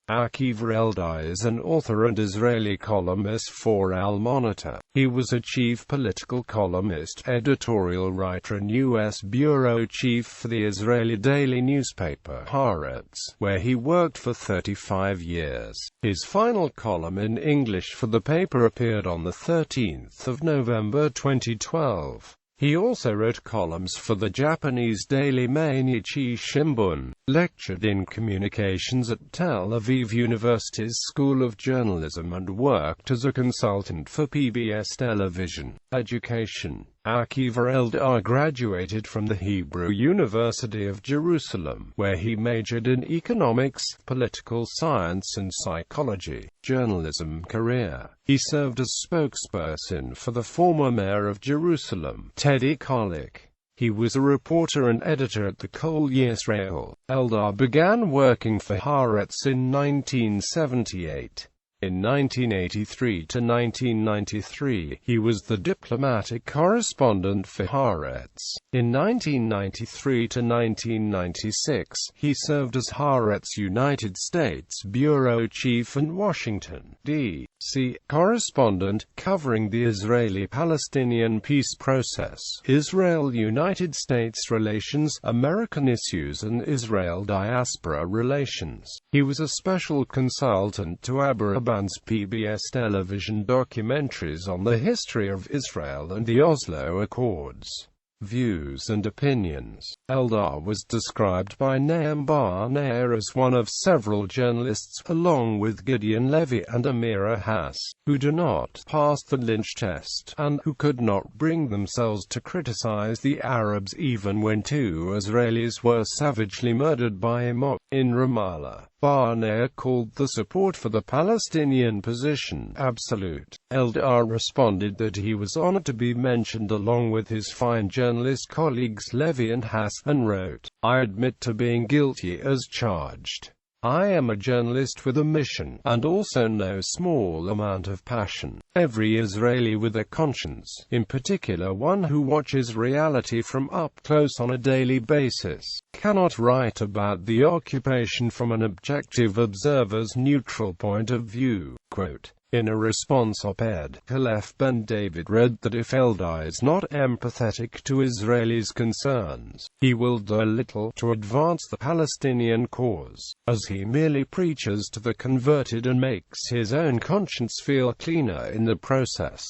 Akiva Eldar is an author and Israeli columnist for Al-Monitor. He was a chief political columnist, editorial writer and U.S. bureau chief for the Israeli daily newspaper Haaretz, where he worked for 35 years. His final column in English for the paper appeared on the 13th of November 2012. He also wrote columns for the Japanese daily Mainichi Shimbun, lectured in communications at Tel Aviv University's School of Journalism and worked as a consultant for PBS television. Education. Akiva Eldar graduated from the Hebrew University of Jerusalem, where he majored in economics, political science and psychology. Journalism career. He served as spokesperson for the former mayor of Jerusalem, Teddy Kollek. He was a reporter and editor at the Years.His. Eldar began working for Haaretz in 1978. In 1983 to 1993, he was the diplomatic correspondent for Haaretz. In 1993 to 1996, he served as Haaretz United States bureau chief and Washington, D.C. correspondent, covering the Israeli-Palestinian peace process, Israel-United States relations, American issues and Israel diaspora relations. He was a special consultant to Aviv PBS television documentaries on the history of Israel and the Oslo Accords. Views and opinions. Eldar was described by Nahum Barnea as one of several journalists, along with Gideon Levy and Amira Hass, who do not pass the Lynch test, and who could not bring themselves to criticize the Arabs even when two Israelis were savagely murdered by a mob in Ramallah. Barnea called the support for the Palestinian position absolute. Eldar responded that he was honored to be mentioned along with his fine journalist colleagues Levy and Hass, and wrote, "I admit to being guilty as charged. I am a journalist with a mission, and also no small amount of passion. Every Israeli with a conscience, in particular one who watches reality from up close on a daily basis, cannot write about the occupation from an objective observer's neutral point of view." Quote. In a response op-ed, Khalef Ben David read that if Eldar is not empathetic to Israelis' concerns, he will do little to advance the Palestinian cause, as he merely preaches to the converted and makes his own conscience feel cleaner in the process.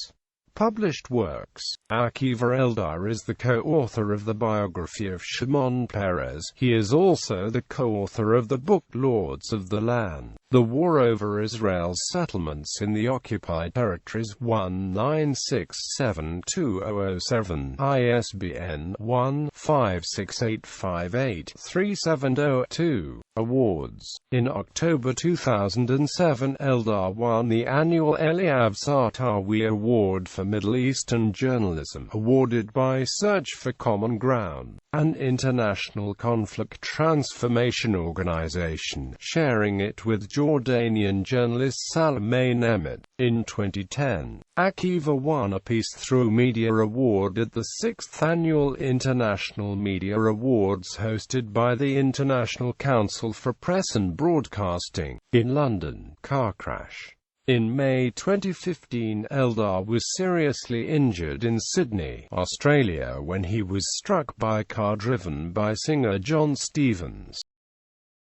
Published works. Akiva Eldar is the co-author of the biography of Shimon Peres. He is also the co-author of the book Lords of the Land: The War Over Israel's Settlements in the Occupied Territories, 1967-2007, ISBN 1-56858-3702. Awards. In October 2007, Eldar won the annual Eliav Sartawi Award for Middle Eastern Journalism, awarded by Search for Common Ground, an international conflict transformation organization, sharing it with Jordanian journalist Salomé Nemeth. In 2010, Akiva won a Peace Through Media Award at the 6th Annual International Media Awards hosted by the International Council for Press and Broadcasting, in London. Car crash. In May 2015, Eldar was seriously injured in Sydney, Australia when he was struck by a car driven by singer John Stevens.